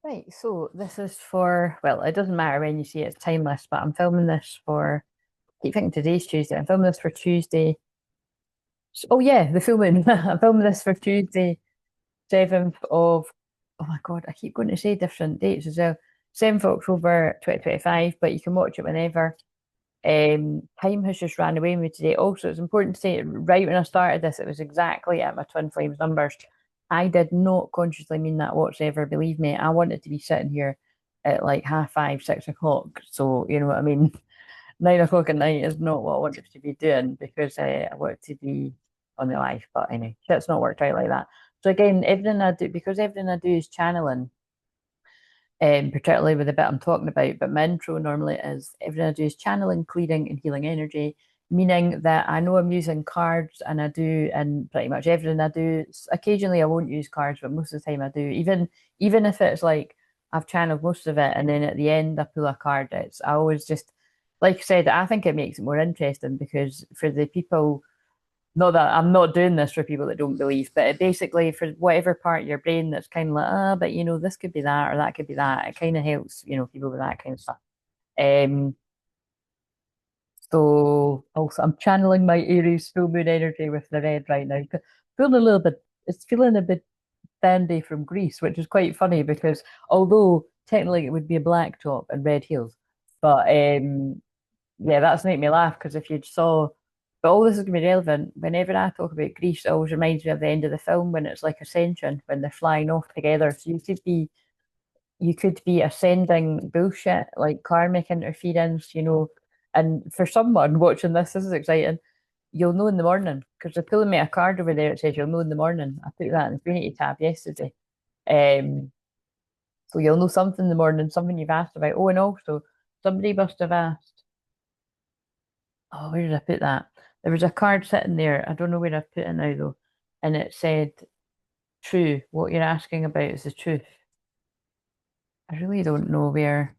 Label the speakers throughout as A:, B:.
A: Right, so this is for, well, it doesn't matter when you see it, it's timeless, but I'm filming this for, I keep thinking today's Tuesday. I'm filming this for Tuesday. Oh, yeah, the full moon. I'm filming this for Tuesday, 7th of, oh my God, I keep going to say different dates as well. 7th of October 2025, but you can watch it whenever. Time has just ran away with me today. Also, it's important to say, right when I started this, it was exactly at my twin flames numbers. I did not consciously mean that whatsoever. Believe me, I wanted to be sitting here at like half five, 6 o'clock. So, you know what I mean? 9 o'clock at night is not what I wanted to be doing because I wanted to be on the live. But anyway, shit's not worked out like that. So again, everything I do, because everything I do is channeling, particularly with the bit I'm talking about. But my intro normally is everything I do is channeling, clearing, and healing energy, meaning that I know I'm using cards and I do, and pretty much everything I do. Occasionally I won't use cards, but most of the time I do. Even if it's like I've channeled most of it, and then at the end I pull a card. I always just, like I said, I think it makes it more interesting because for the people, not that I'm not doing this for people that don't believe, but it basically for whatever part of your brain that's kind of like, but you know, this could be that or that could be that. It kind of helps, you know, people with that kind of stuff. Um, so also I'm channeling my Aries full moon energy with the red right now. Feeling a little bit, it's feeling a bit dandy from Greece, which is quite funny because although technically it would be a black top and red heels, but yeah, that's made me laugh because if you saw, but all this is going to be relevant. Whenever I talk about Greece, it always reminds me of the end of the film when it's like Ascension, when they're flying off together. So you could be ascending bullshit like karmic interference, you know. And for someone watching this is exciting. You'll know in the morning because they're pulling me a card over there. It says you'll know in the morning. I put that in the community tab yesterday. Um, so you'll know something in the morning, something you've asked about. Oh, and also somebody must have asked. Oh, where did I put that? There was a card sitting there. I don't know where I've put it now though. And it said, true. What you're asking about is the truth. I really don't know where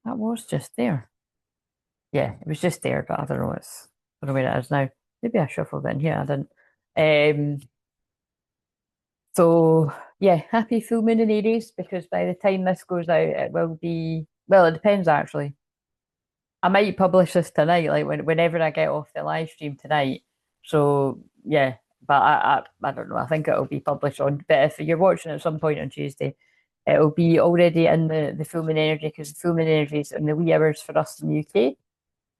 A: that was just there. Yeah, it was just there, but I don't know I don't know where it is now. Maybe I shuffled it in here. I didn't. So yeah, happy full moon in Aries because by the time this goes out, it will be, well, it depends actually. I might publish this tonight, like whenever I get off the live stream tonight. So yeah, but I don't know. I think it'll be published on. But if you're watching at some point on Tuesday, it'll be already in the full moon energy because the full moon energy is in the wee hours for us in the UK,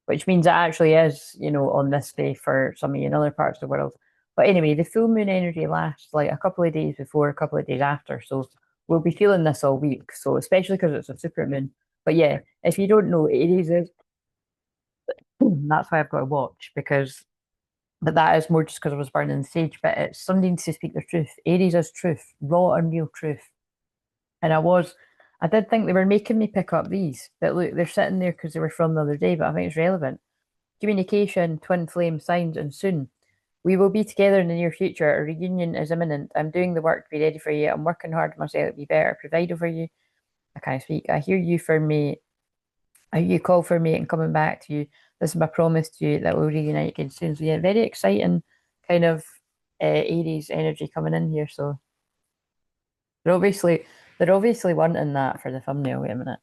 A: which means it actually is, you know, on this day for some of you in other parts of the world. But anyway, the full moon energy lasts like a couple of days before, a couple of days after. So we'll be feeling this all week. So especially because it's a super moon. But yeah, if you don't know, Aries is that's why I've got to watch because, but that is more just because I was born in the sage. But it's something to speak the truth. Aries is truth, raw and real truth. And I did think they were making me pick up these, but look, they're sitting there because they were from the other day. But I think it's relevant. Communication, twin flame signs, and soon. We will be together in the near future. A reunion is imminent. I'm doing the work to be ready for you. I'm working hard on myself to be better, provide over you. I can't speak. I hear you for me. I hear you call for me and coming back to you. This is my promise to you that we'll reunite again soon. So yeah, very exciting kind of Aries energy coming in here. So they're obviously they're obviously wanting that for the thumbnail. Wait a minute.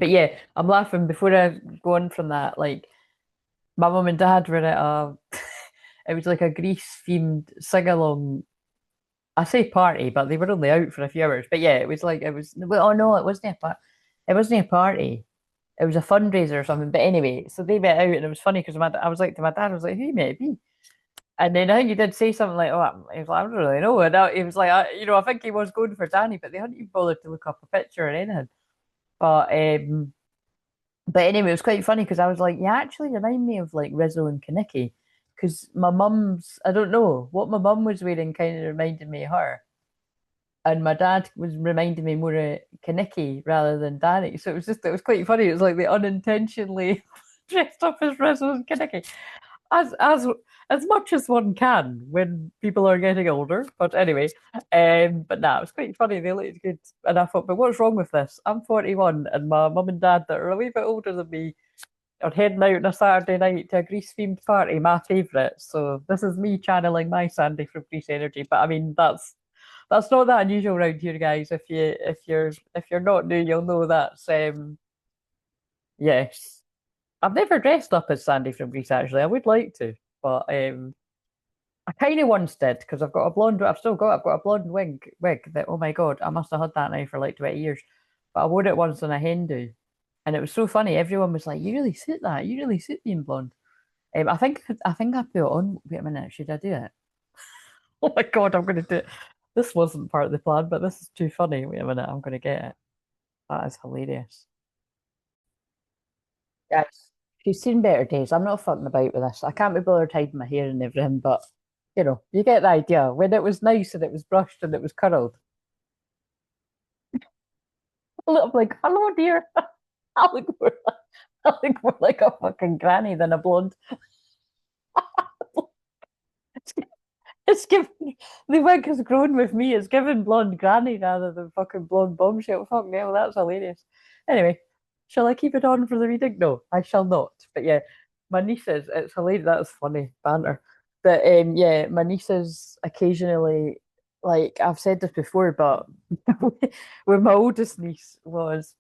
A: But yeah, I'm laughing before I go on from that. Like my mum and dad were at a it was like a Greece themed sing along. I say party, but they were only out for a few hours. But yeah, it was like it was. Well, oh no, it wasn't a it wasn't a party. It was a fundraiser or something. But anyway, so they met out, and it was funny because I was like to my dad, I was like, "Who may it be?" And then I think he did say something like, "Oh," he was like, "I don't really know." And he was like, "You know, I think he was going for Danny, but they hadn't even bothered to look up a picture or anything." But anyway, it was quite funny because I was like, "You actually remind me of like Rizzo and Kaneki." Because my mum's, I don't know what my mum was wearing, kind of reminded me of her, and my dad was reminding me more of Kaneki rather than Danny. So it was quite funny. It was like they unintentionally dressed up as Rizzo and Kaneki, as as much as one can when people are getting older. But anyway, but nah, it was quite funny. They looked good, and I thought, but what's wrong with this? I'm 41, and my mum and dad that are a wee bit older than me or heading out on a Saturday night to a Grease themed party, my favourite. So this is me channeling my Sandy from Grease energy. But I mean, that's not that unusual around here, guys. If you're not new, you'll know that's yes. I've never dressed up as Sandy from Grease actually. I would like to, but I kind of once did because I've got a blonde. I've got a blonde wig that oh my God, I must have had that now for like 20 years. But I wore it once on a hen do, and it was so funny. Everyone was like, "You really suit that. You really suit being blonde." I think I put it on. Wait a minute, should I do it? Oh my God, I'm going to do it. This wasn't part of the plan, but this is too funny. Wait a minute, I'm going to get it. That is hilarious. Yes. She's seen better days. I'm not fucking about with this. I can't be bothered hiding my hair and everything, but you get the idea. When it was nice and it was brushed and it was curled, I look like, hello, dear. I look more like, I look more like a fucking granny than a blonde. It's given the wig has grown with me. It's given blonde granny rather than fucking blonde bombshell. Fuck me, well, that's hilarious. Anyway, shall I keep it on for the reading? No, I shall not. But yeah, my nieces, it's hilarious. That's funny banter. But yeah, my nieces occasionally, like I've said this before, but with my oldest niece was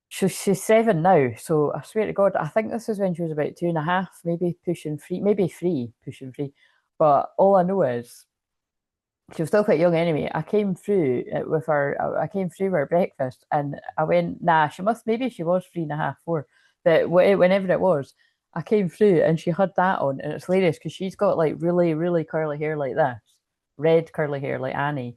A: she's 7 now, so I swear to God, I think this is when she was about 2.5, maybe pushing 3, maybe 3, pushing 3. But all I know is she was still quite young anyway. I came through it with her. I came through with her breakfast, and I went, nah, maybe she was 3.5, 4. But whenever it was, I came through and she had that on, and it's hilarious because she's got like really, really curly hair like this, red curly hair like Annie,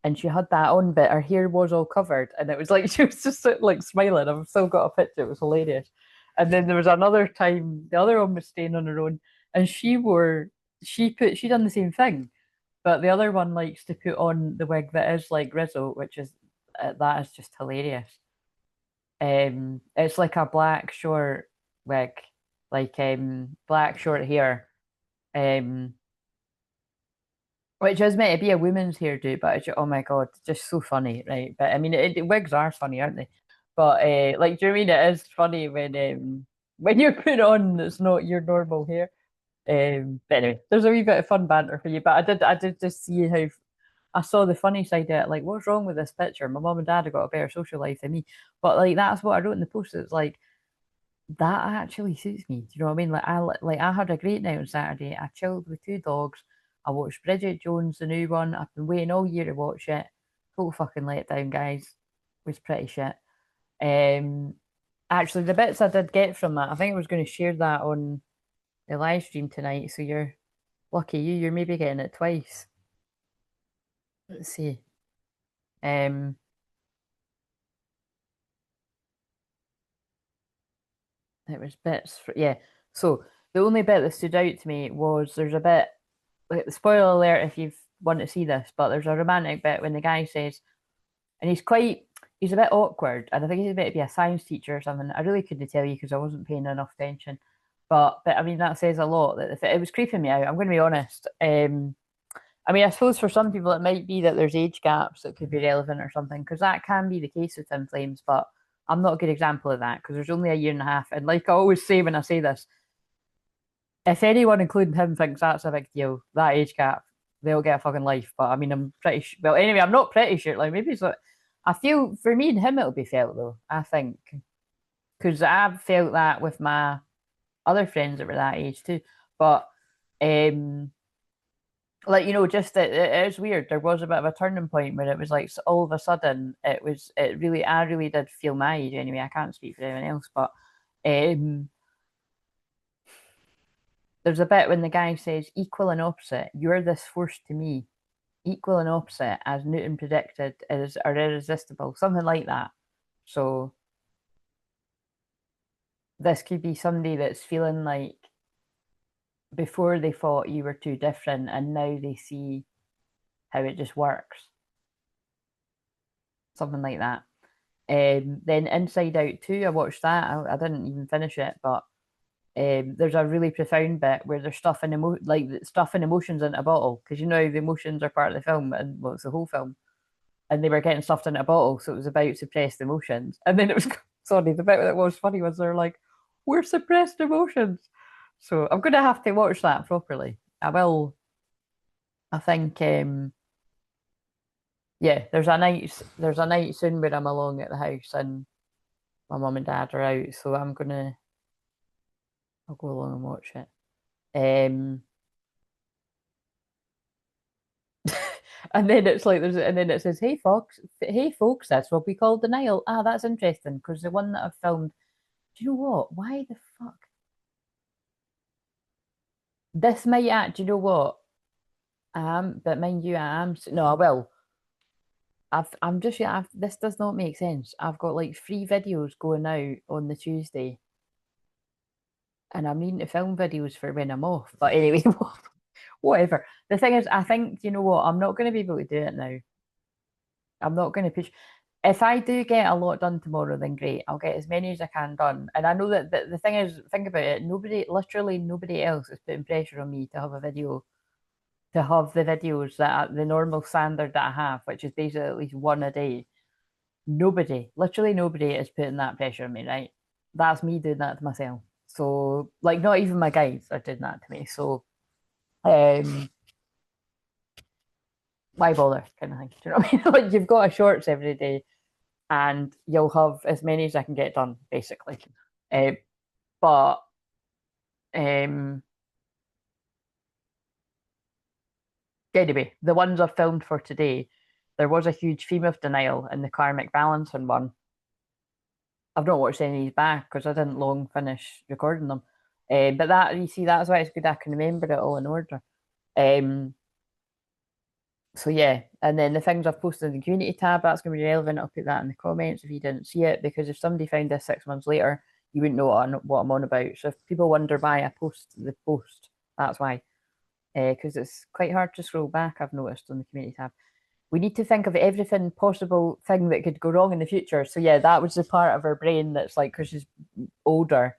A: and she had that on, but her hair was all covered, and it was like she was just like smiling. I've still got a picture. It was hilarious. And then there was another time, the other one was staying on her own, and she done the same thing, but the other one likes to put on the wig that is like Rizzo, which is that is just hilarious. It's like a black short wig, like black short hair, um, which is meant to be a woman's hairdo, but oh my God, just so funny, right? But I mean, wigs are funny, aren't they? But like, do you mean it is funny when you're put on it's not your normal hair? But anyway, there's a wee bit of fun banter for you. But I did just see how I saw the funny side of it. Like, what's wrong with this picture? My mom and dad have got a better social life than me. But like, that's what I wrote in the post. It's like that actually suits me. Do you know what I mean? Like I had a great night on Saturday. I chilled with 2 dogs. I watched Bridget Jones, the new one. I've been waiting all year to watch it. Total fucking letdown, guys. It was pretty shit. Um, Actually, the bits I did get from that, I think I was going to share that on the live stream tonight. So you're lucky you. You're maybe getting it twice. Let's see. Um, it was yeah. So the only bit that stood out to me was there's a bit like spoiler alert if you want to see this, but there's a romantic bit when the guy says, and he's a bit awkward, and I think he's meant to be a science teacher or something. I really couldn't tell you because I wasn't paying enough attention. But I mean that says a lot. That it was creeping me out. I'm going to be honest. I mean, I suppose for some people it might be that there's age gaps that could be relevant or something, because that can be the case with Twinflames, but I'm not a good example of that because there's only a year and a half. And like I always say when I say this, if anyone, including him, thinks that's a big deal, that age gap, they'll get a fucking life. But I mean, I'm pretty sure. Well, anyway, I'm not pretty sure. Like maybe it's like, I feel for me and him it'll be felt though. I think because I've felt that with my other friends that were that age too. But um, like just it is weird. There was a bit of a turning point where it was like all of a sudden I really did feel my age anyway. I can't speak for anyone else, but um there's a bit when the guy says equal and opposite, you're this force to me. Equal and opposite, as Newton predicted, are irresistible, something like that. So this could be somebody that's feeling like before they thought you were too different and now they see how it just works. Something like that. Then Inside Out 2, I watched that. I didn't even finish it, but there's a really profound bit where they're stuffing emotions into a bottle because the emotions are part of the film and well, it's the whole film, and they were getting stuffed into a bottle, so it was about suppressed emotions. And then it was sorry, the bit that was funny was they're like, We're suppressed emotions. So I'm gonna have to watch that properly. I will. I think yeah, there's a night soon where I'm alone at the house and my mum and dad are out, so I'll go along and watch it. Um and then it's like and then it says, hey folks, this will be called denial. Ah, that's interesting because the one that I've filmed, do you know what? Why the fuck? This might act, do you know what? But mind you, no, I will. I'm just this does not make sense. I've got like 3 videos going out on the Tuesday, and I'm needing to film videos for when I'm off. But anyway, whatever. The thing is, I think you know what? I'm not going to be able to do it now. I'm not going to push. If I do get a lot done tomorrow, then great. I'll get as many as I can done. And I know that the thing is, think about it. Literally nobody else is putting pressure on me to have a video, to have the videos that the normal standard that I have, which is basically at least one a day. Nobody, literally nobody is putting that pressure on me, right? That's me doing that to myself. So, like, not even my guides are doing that to me. So, um, why bother, kind of thing. Do you know what I mean? Like, you've got a shorts every day, and you'll have as many as I can get done, basically. Uh, but um, anyway, the ones I've filmed for today, there was a huge theme of denial in the karmic balancing one. I've not watched any of these back because I didn't long finish recording them. But that you see, that's why it's good I can remember it all in order. Um, so yeah, and then the things I've posted in the community tab, that's going to be relevant. I'll put that in the comments if you didn't see it, because if somebody found this 6 months later, you wouldn't know what I'm on about. So if people wonder why I post the post, that's why. Because it's quite hard to scroll back, I've noticed on the community tab. We need to think of everything possible thing that could go wrong in the future. So yeah, that was the part of her brain that's like, because she's older,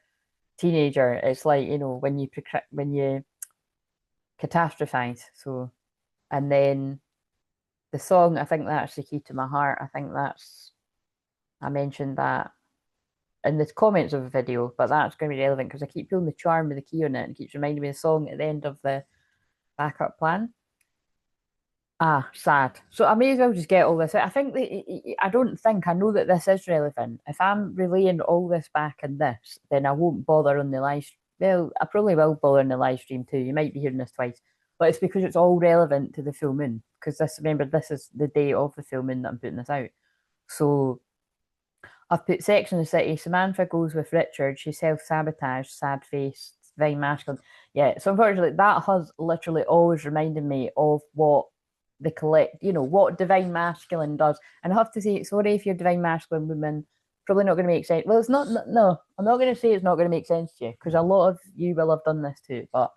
A: teenager, it's like, when you catastrophize. So, and then the song, I think that's the key to my heart. I mentioned that in the comments of the video, but that's going to be relevant because I keep feeling the charm with the key on it and it keeps reminding me of the song at the end of the backup plan. Ah, sad. So I may as well just get all this out. I know that this is relevant. If I'm relaying all this back in this, then I won't bother on the live. Well, I probably will bother on the live stream too. You might be hearing this twice, but it's because it's all relevant to the full moon. Because remember, this is the day of the full moon that I'm putting this out. So I've put Sex and the City. Samantha goes with Richard. She self-sabotage, sad face, very masculine. Yeah, so unfortunately, that has literally always reminded me of what what divine masculine does. And I have to say, sorry if you're divine masculine woman, probably not going to make sense. Well, it's not, no, I'm not going to say it's not going to make sense to you, because a lot of you will have done this too. But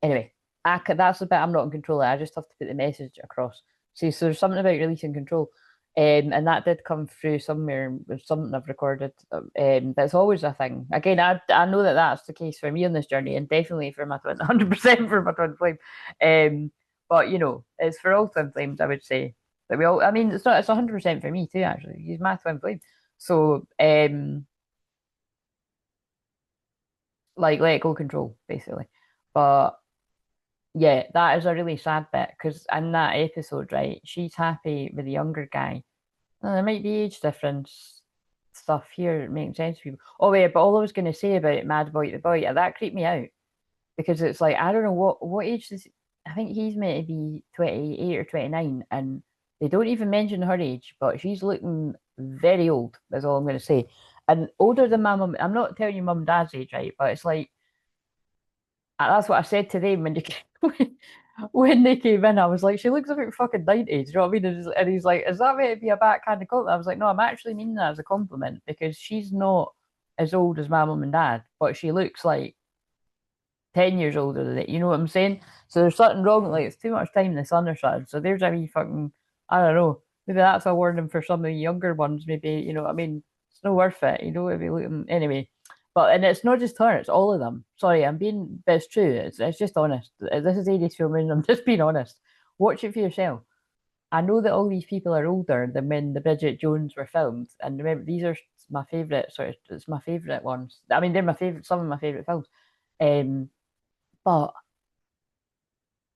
A: anyway, that's the bit I'm not in control of. I just have to put the message across. See, so there's something about releasing control. And that did come through somewhere with something I've recorded. That's always a thing. Again, I know that that's the case for me on this journey, and definitely for my twin, 100% for my twin flame. But it's for all twin flames. I would say that we all. I mean, it's 100% for me too. Actually, he's my twin flame. So, like let go control basically. But yeah, that is a really sad bit because in that episode, right, she's happy with the younger guy. Now, there might be age difference stuff here. It makes sense to people. Oh, yeah, but all I was going to say about Mad Boy the Boy, that creeped me out because it's like, I don't know what age is. I think he's meant to be 28 or 29, and they don't even mention her age, but she's looking very old, that's all I'm going to say. And older than my mum. I'm not telling you mum and dad's age, right? But it's like, that's what I said to them when they came, when they came in. I was like, she looks about fucking 90. Do you know what I mean? And he's like, is that meant to be a backhanded compliment? I was like, no, I'm actually meaning that as a compliment because she's not as old as my mum and dad, but she looks like 10 years older than it. You know what I'm saying? So there's something wrong. Like, it's too much time in the sun or something. So there's a wee fucking, I don't know. Maybe that's a warning for some of the younger ones. Maybe, what I mean? It's not worth it. If you look at them. Anyway. And it's not just her, it's all of them. Sorry, but it's true. It's just honest. This is Aries filming. I'm just being honest. Watch it for yourself. I know that all these people are older than when the Bridget Jones were filmed, and remember these are my favorite. Sorry, it's my favorite ones. I mean, they're my favorite. Some of my favorite films. Um, but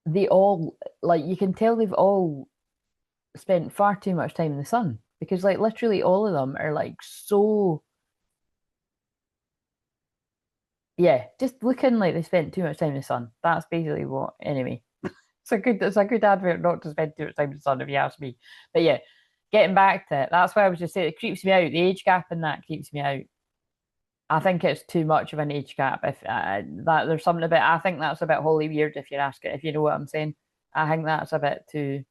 A: they all like you can tell they've all spent far too much time in the sun because like literally all of them are like so yeah, just looking like they spent too much time in the sun. That's basically what anyway. It's a good advert not to spend too much time in the sun if you ask me. But yeah, getting back to it, that's why I was just saying it creeps me out. The age gap in that creeps me out. I think it's too much of an age gap. If that there's something about, I think that's a bit wholly weird if you ask it. If you know what I'm saying, I think that's a bit too.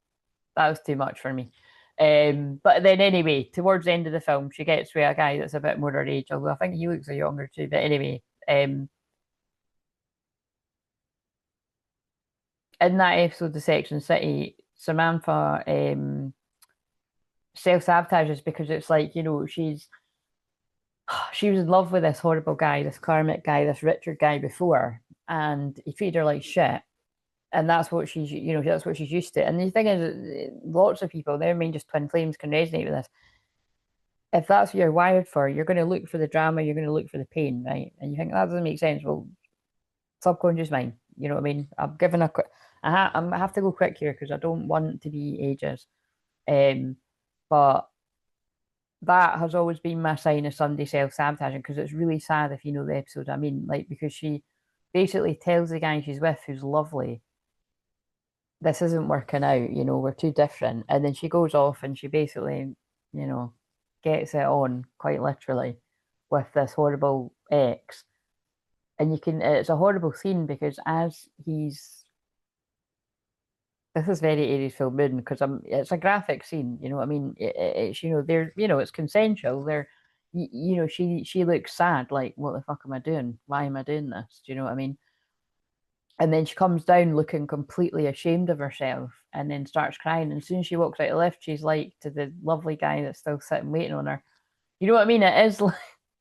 A: That was too much for me. But then anyway, towards the end of the film, she gets with a guy that's a bit more her age, although I think he looks a younger too. But anyway, in that episode of Section City, Samantha self-sabotages because it's like, she was in love with this horrible guy, this karmic guy, this Richard guy before, and he treated her like shit. And that's what she's used to. And the thing is, lots of people, never mind just twin flames, can resonate with this. If that's what you're wired for, you're going to look for the drama, you're going to look for the pain, right? And you think that doesn't make sense. Well, subconscious mind, you know what I mean? I'm giving a quick, I have to go quick here because I don't want to be ages. Um, but that has always been my sign of Sunday self-sabotaging because it's really sad if you know the episode. I mean, like, because she basically tells the guy she's with, who's lovely, this isn't working out, we're too different. And then she goes off and she basically, you know, gets it on quite literally with this horrible ex. And it's a horrible scene because as this is very Aries full moon because it's a graphic scene, you know what I mean? It's, it's consensual. She looks sad, like, what the fuck am I doing? Why am I doing this? Do you know what I mean? And then she comes down looking completely ashamed of herself and then starts crying. And as soon as she walks out the lift, she's like to the lovely guy that's still sitting waiting on her. You know what I mean? It is like,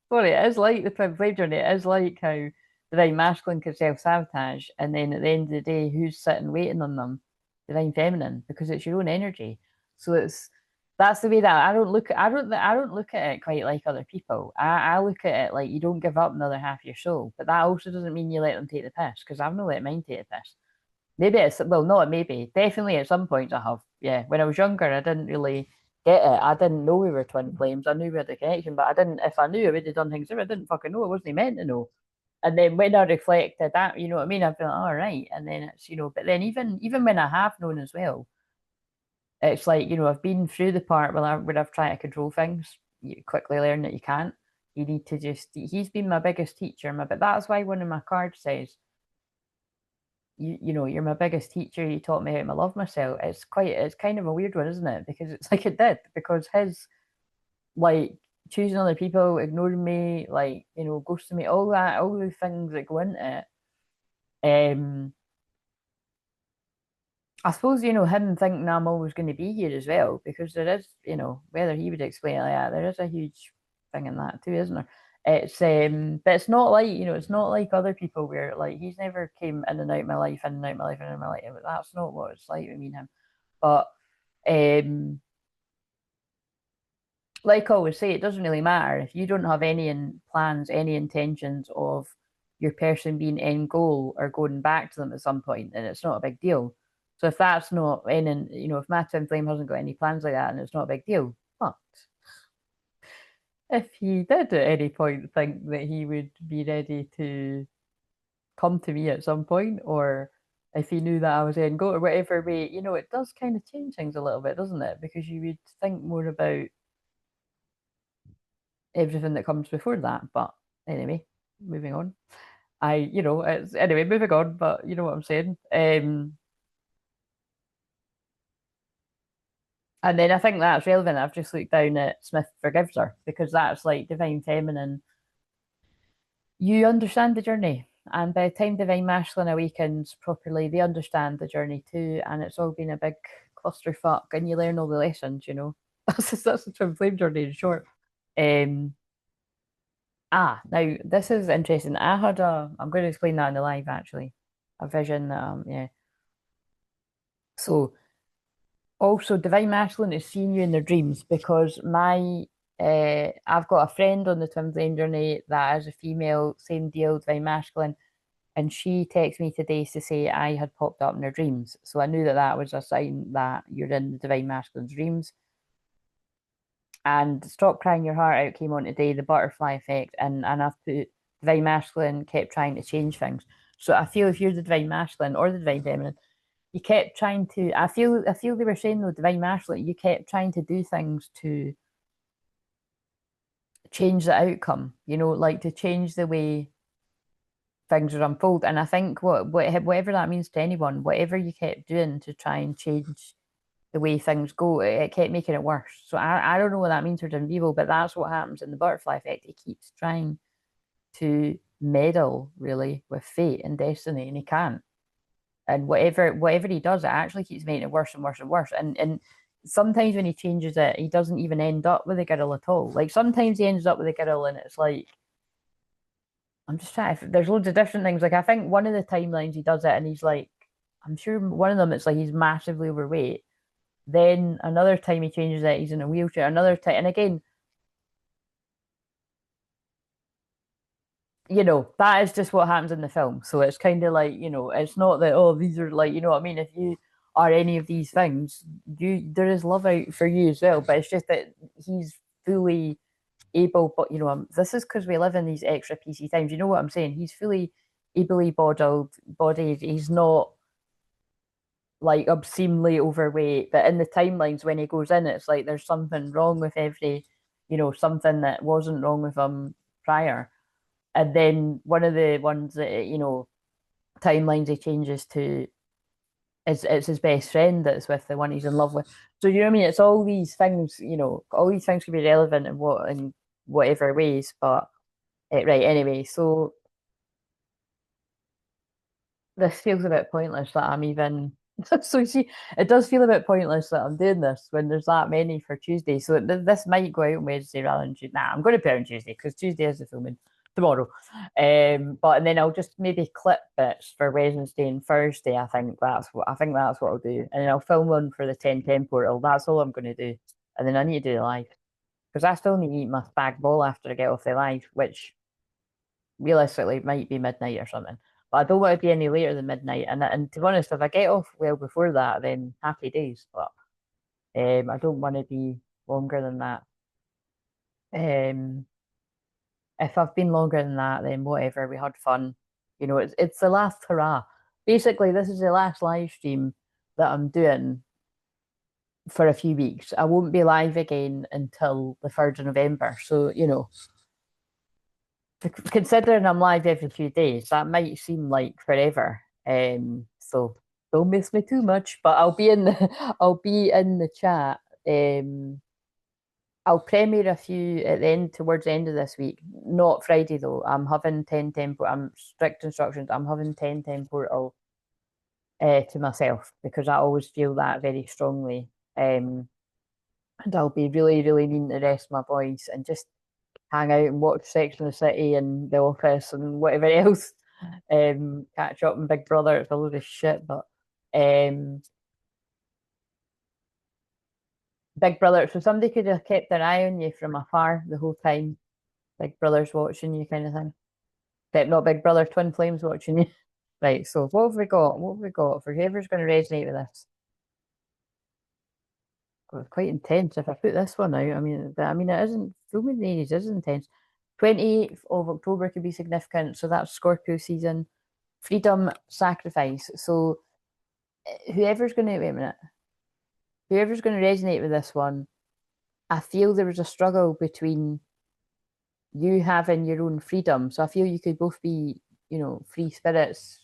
A: sorry, it is like the twin flame journey. It is like how the divine masculine can self sabotage. And then at the end of the day, who's sitting waiting on them? Divine feminine, because it's your own energy. So that's the way that I don't look at it quite like other people. I look at it like you don't give up another half of your soul, but that also doesn't mean you let them take the piss because I've not let mine take the piss. Maybe it's well, not maybe, definitely at some points I have. Yeah, when I was younger, I didn't really get it. I didn't know we were twin flames. I knew we had a connection, but I didn't. If I knew, I would have done things. If I didn't fucking know, I wasn't meant to know. And then when I reflected that, you know what I mean, I feel all right. And then it's but then even when I have known as well it's like, I've been through the part where I've tried to control things. You quickly learn that you can't. You need to he's been my biggest teacher. But that's why one of my cards says, you're my biggest teacher. You taught me how to love myself. It's kind of a weird one, isn't it? Because it's like it did, because his, like, choosing other people, ignoring me, like, ghosting me, all the things that go into it. I suppose, him thinking I'm always going to be here as well, because there is, whether he would explain it like that, there is a huge thing in that too, isn't there? But it's not like, it's not like other people where like he's never came in and out of my life, in and out of my life, in and out of my life. That's not what it's like with me and him. But um, like I always say, it doesn't really matter if you don't have plans, any intentions of your person being end goal or going back to them at some point, then it's not a big deal. So if that's not in, if my twin flame hasn't got any plans like that, and it's not a big deal. But if he did at any point think that he would be ready to come to me at some point, or if he knew that I was end goal or whatever way, it does kind of change things a little bit, doesn't it? Because you would think more about everything that comes before that. But anyway, moving on. It's anyway, moving on, but you know what I'm saying. And then I think that's relevant. I've just looked down at Smith Forgives Her because that's like Divine Feminine. You understand the journey. And by the time Divine Masculine awakens properly, they understand the journey too. And it's all been a big clusterfuck and you learn all the lessons. That's the twin flame journey in short. Um, now this is interesting. I'm going to explain that in the live actually. A vision, yeah. So Also, divine masculine is seeing you in their dreams because I've got a friend on the twin flame journey that is a female, same deal, divine masculine, and she texted me today to say I had popped up in her dreams. So I knew that that was a sign that you're in the divine masculine's dreams. And Stop Crying Your Heart Out came on today, the butterfly effect, and I've put divine masculine kept trying to change things. So I feel if you're the divine masculine or the divine feminine, you kept trying to. I feel they were saying though, divine masculine, you kept trying to do things to change the outcome. Like to change the way things would unfold. And I think whatever that means to anyone, whatever you kept doing to try and change the way things go, it kept making it worse. So I don't know what that means for Dim Vivo, but that's what happens in the butterfly effect. He keeps trying to meddle really with fate and destiny, and he can't. And whatever he does, it actually keeps making it worse and worse and worse. And sometimes when he changes it, he doesn't even end up with a girl at all. Like sometimes he ends up with a girl, and it's like I'm just trying to, there's loads of different things. Like I think one of the timelines he does it, and he's like, I'm sure one of them it's like he's massively overweight. Then another time he changes it, he's in a wheelchair. Another time, and again, that is just what happens in the film. So it's kind of like, it's not that, oh, these are like, you know what I mean? If you are any of these things, there is love out for you as well. But it's just that he's fully able, but this is because we live in these extra PC times. You know what I'm saying? He's fully ably bodied. He's not like obscenely overweight, but in the timelines when he goes in, it's like there's something wrong with something that wasn't wrong with him prior. And then one of the ones that timelines he changes to is it's his best friend that's with the one he's in love with. So you know what I mean? It's all these things, all these things can be relevant in whatever ways. But right, anyway, so this feels a bit pointless that I'm even. So you see, it does feel a bit pointless that I'm doing this when there's that many for Tuesday. So this might go out on Wednesday rather than Tuesday. Nah, I'm going to put it on Tuesday because Tuesday is the filming tomorrow. But and then I'll just maybe clip bits for Wednesday and Thursday. I think that's what I'll do, and then I'll film one for the 1010 portal. That's all I'm going to do, and then I need to do the live because I still need to eat my spag bol after I get off the live, which realistically might be midnight or something. But I don't want to be any later than midnight. And to be honest, if I get off well before that, then happy days. But I don't want to be longer than that. Um, if I've been longer than that, then whatever. We had fun. It's the last hurrah. Basically, this is the last live stream that I'm doing for a few weeks. I won't be live again until the 3rd of November. So, considering I'm live every few days, that might seem like forever. So don't miss me too much. But I'll be in the I'll be in the chat. I'll premiere a few at the end towards the end of this week. Not Friday though. I'm having 1010 I'm strict instructions. I'm having 1010 portal to myself because I always feel that very strongly. And I'll be really, really needing the rest of my boys and just hang out and watch Sex and the City and The Office and whatever else. Catch up on Big Brother. It's a load of shit, but um, Big Brother. So somebody could have kept their eye on you from afar the whole time. Big Brother's watching you, kind of thing. Except not Big Brother, Twinflames watching you. Right. So what have we got? What have we got for whoever's going to resonate with this? Oh, it's quite intense. If I put this one out, I mean, it isn't filming the 80s is intense. 28th of October could be significant. So that's Scorpio season. Freedom, sacrifice. So whoever's going to wait a minute, whoever's going to resonate with this one, I feel there was a struggle between you having your own freedom. So I feel you could both be, free spirits,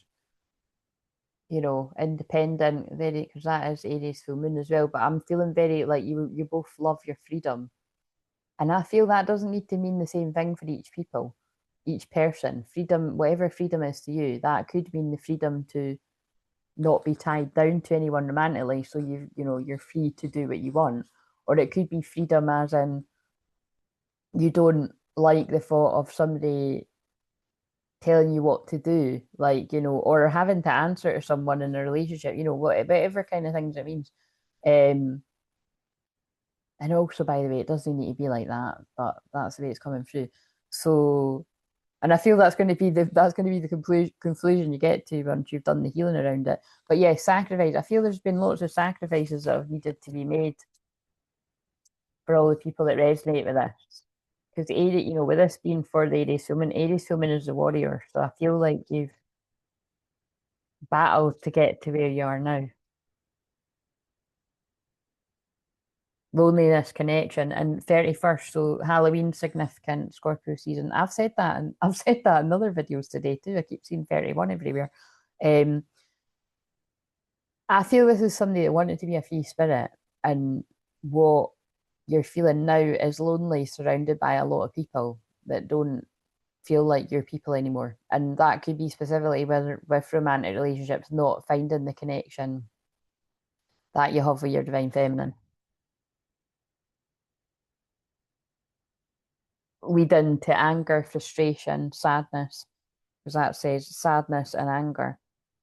A: independent, very because that is Aries full moon as well. But I'm feeling very like you both love your freedom. And I feel that doesn't need to mean the same thing for each person. Freedom, whatever freedom is to you, that could mean the freedom to not be tied down to anyone romantically, so you're free to do what you want. Or it could be freedom as in you don't like the thought of somebody telling you what to do, like, or having to answer to someone in a relationship, whatever kind of things it means. Um, and also, by the way, it doesn't need to be like that, but that's the way it's coming through. So, and I feel that's going to be the conclusion you get to once you've done the healing around it. But yeah, sacrifice. I feel there's been lots of sacrifices that have needed to be made for all the people that resonate with this. Because Aries, with this being for the Aries woman is the warrior. So I feel like you've battled to get to where you are now. Loneliness, connection, and 31st, so Halloween significant Scorpio season. I've said that, and I've said that in other videos today too. I keep seeing 31 everywhere. Um, I feel this is somebody that wanted to be a free spirit, and what you're feeling now is lonely, surrounded by a lot of people that don't feel like you're people anymore. And that could be specifically whether with romantic relationships, not finding the connection that you have with your divine feminine. Lead into anger, frustration, sadness, because that says sadness and anger.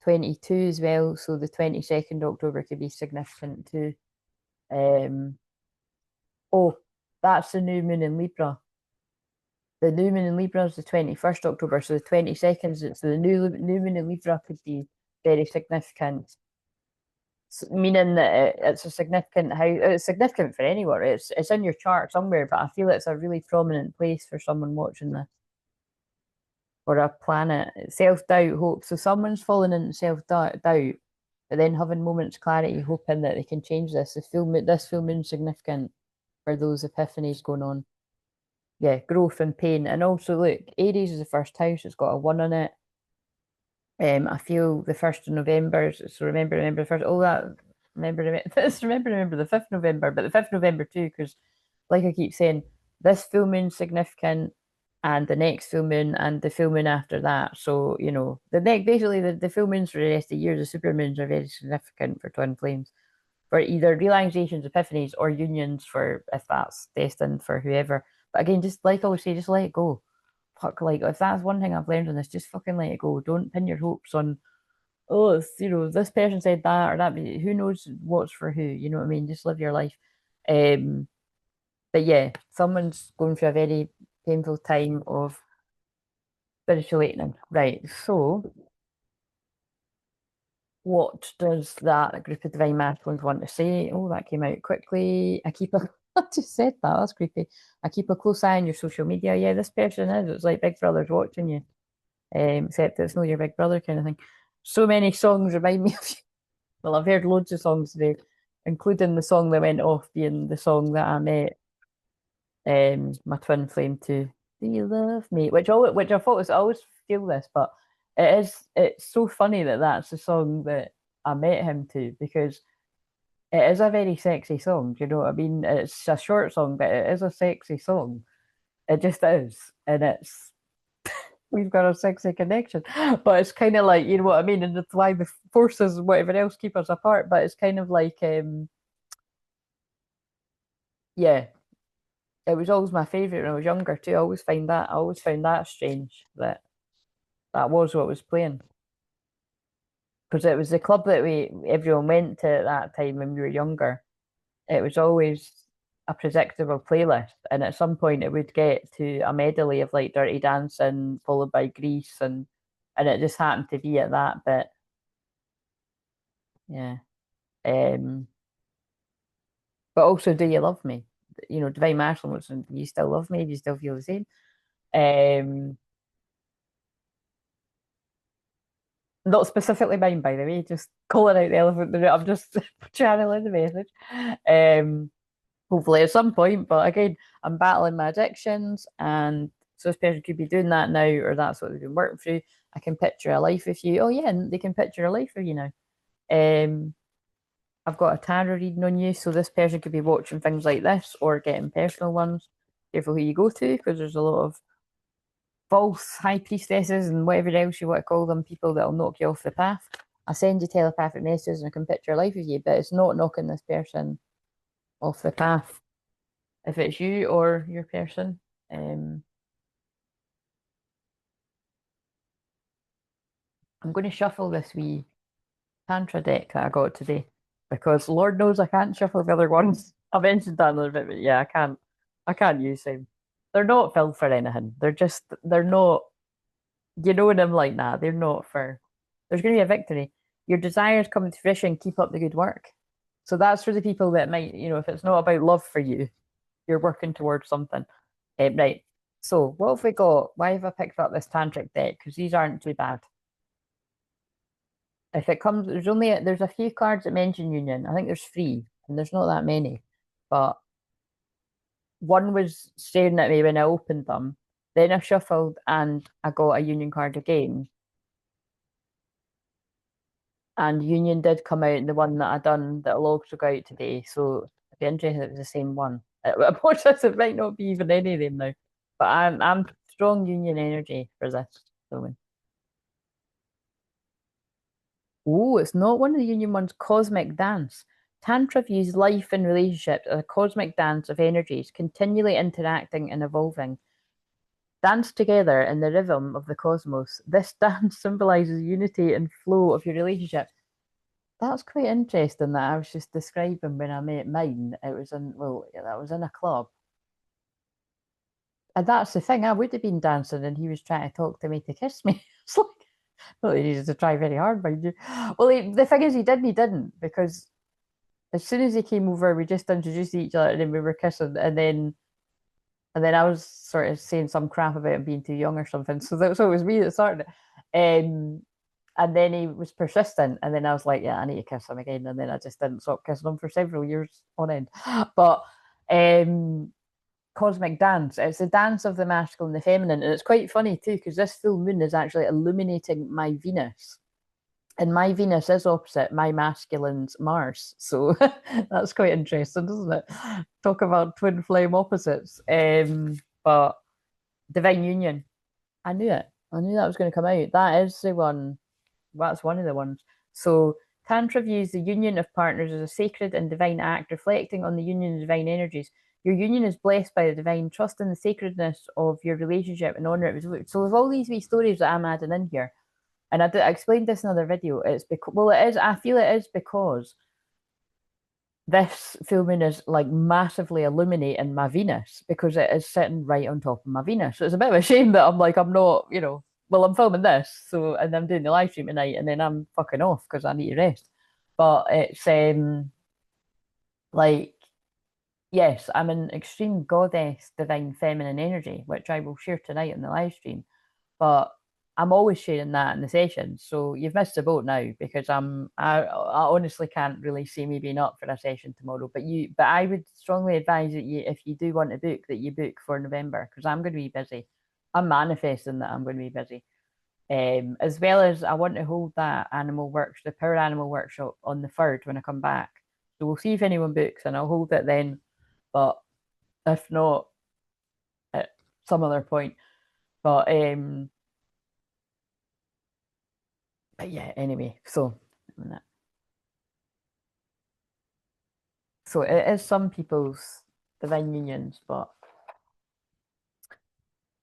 A: 22 as well, so the 22nd October could be significant too. Um, oh, that's the new moon in Libra. The new moon in Libra is the 21st October, so the 22nd, so the new moon in Libra could be very significant, meaning that it's a significant how it's significant for anyone. It's in your chart somewhere, but I feel it's a really prominent place for someone watching this or a planet. Self doubt, hope. So someone's fallen into self doubt, but then having moments of clarity, hoping that they can change this. This full moon significant for those epiphanies going on. Yeah, growth and pain, and also look, Aries is the first house. It's got a one on it. I feel the 1st of November. So remember the first. All that. Remember the 5th of November, but the 5th of November too, because like I keep saying, this full moon's significant, and the next full moon, and the full moon after that. So the next basically the full moons for the rest of the year, the super moons are very significant for twin flames, for either realizations, epiphanies, or unions for if that's destined for whoever. But again, just like I always say, just let it go. Fuck, like if that's one thing I've learned on this, just fucking let it go. Don't pin your hopes on, oh, it's, this person said that or that. Who knows what's for who? You know what I mean? Just live your life. Um, but yeah, someone's going through a very painful time of spiritual awakening. Right. So, what does that group of divine masculines want to say? Oh, that came out quickly. I just said that. That's creepy. I keep a close eye on your social media. Yeah, this person is. It's like Big Brother's watching you, except it's not your Big Brother kind of thing. So many songs remind me of you. Well, I've heard loads of songs today, including the song that went off being the song that I met my twin flame to. Do you love me? Which I thought was, I always feel this, but it's so funny that that's the song that I met him to, because it is a very sexy song. Do you know what I mean? It's a short song, but it is a sexy song. It just is, and it's we've got a sexy connection. But it's kind of like, you know what I mean, and that's why the forces and whatever else keep us apart. But it's kind of like, yeah, it was always my favorite when I was younger too. I always found that strange that that was what was playing, because it was the club that we everyone went to at that time when we were younger. It was always a predictable playlist, and at some point it would get to a medley of like Dirty Dancing followed by Grease, and it just happened to be at that bit. Yeah. Um, but also, do you love me? Divine Marshall was, do you still love me? Do you still feel the same? Um, Not specifically mine, by the way, just calling out the elephant in the room. I'm just channeling the message. Um, Hopefully at some point, but again, I'm battling my addictions, and so this person could be doing that now, or that's what they've been working through. I can picture a life with you. Oh yeah, and they can picture a life with you now. Um, I've got a tarot reading on you, so this person could be watching things like this or getting personal ones. Careful who you go to, because there's a lot of false high priestesses and whatever else you want to call them, people that'll knock you off the path. I send you telepathic messages and I can picture a life with you, but it's not knocking this person off the path if it's you or your person. Um, I'm going to shuffle this wee Tantra deck that I got today. because Lord knows I can't shuffle the other ones. I mentioned that a little bit, but yeah, I can't use them. They're not filled for anything. They're not, you know them like that. They're not for, there's going to be a victory. Your desires come to fruition, keep up the good work. So that's for the people that might, if it's not about love for you, you're working towards something. Right. So what have we got? Why have I picked up this tantric deck? Because these aren't too bad. If it comes, there's a few cards that mention union. I think there's three, and there's not that many. But one was staring at me when I opened them. Then I shuffled and I got a union card again. And union did come out in the one that I done that'll also go out today. So I'd be interested if it was the same one. It might not be even any of them now. But I'm strong union energy for this. So oh, it's not one of the union ones. Cosmic dance. Tantra views life and relationships as a cosmic dance of energies, continually interacting and evolving. Dance together in the rhythm of the cosmos. This dance symbolizes unity and flow of your relationship. That's quite interesting that I was just describing when I met mine. It was in, well, yeah, that was in a club. And that's the thing, I would have been dancing and he was trying to talk to me to kiss me. It's like, well, he needed to try very hard, mind you. Well, the thing is, he did and he didn't, because as soon as he came over, we just introduced each other and then we were kissing, and then I was sort of saying some crap about him being too young or something. So it was me that started it. And then he was persistent, and then I was like, yeah, I need to kiss him again. And then I just didn't stop kissing him for several years on end. But um cosmic dance, it's the dance of the masculine and the feminine. And it's quite funny too, because this full moon is actually illuminating my Venus. And my Venus is opposite my masculine's Mars. So that's quite interesting, isn't it? Talk about twin flame opposites. But divine union. I knew it. I knew that was going to come out. That is the one. That's one of the ones. So Tantra views the union of partners as a sacred and divine act, reflecting on the union of divine energies. Your union is blessed by the divine. Trust in the sacredness of your relationship and honor it. So with all these wee stories that I'm adding in here, and I explained this in another video. It's because, well, it is. I feel it is because this full moon is like massively illuminating my Venus because it is sitting right on top of my Venus. So it's a bit of a shame that I'm like, I'm not, well, I'm filming this, so, and I'm doing the live stream tonight, and then I'm fucking off because I need to rest. But it's like, yes, I'm an extreme goddess, divine feminine energy, which I will share tonight in the live stream. But I'm always sharing that in the session. So you've missed the boat now because I honestly can't really see me being up for a session tomorrow. But I would strongly advise that if you do want to book, that you book for November because I'm going to be busy. I'm manifesting that I'm going to be busy. As well as I want to hold that the power animal workshop on the 3rd when I come back. So we'll see if anyone books and I'll hold it then. But if not, at some other point. But but yeah, anyway, so it is some people's divine unions, but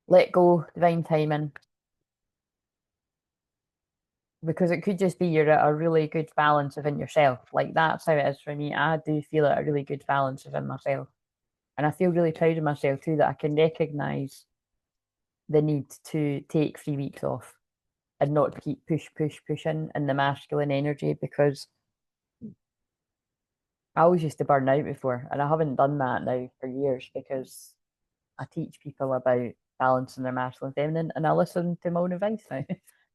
A: let go, divine timing, because it could just be you're at a really good balance within yourself. Like that's how it is for me. I do feel at a really good balance within myself. And I feel really proud of myself too that I can recognize the need to take 3 weeks off and not keep pushing in the masculine energy because I always used to burn out before, and I haven't done that now for years because I teach people about balancing their masculine and feminine, and I listen to my own advice now.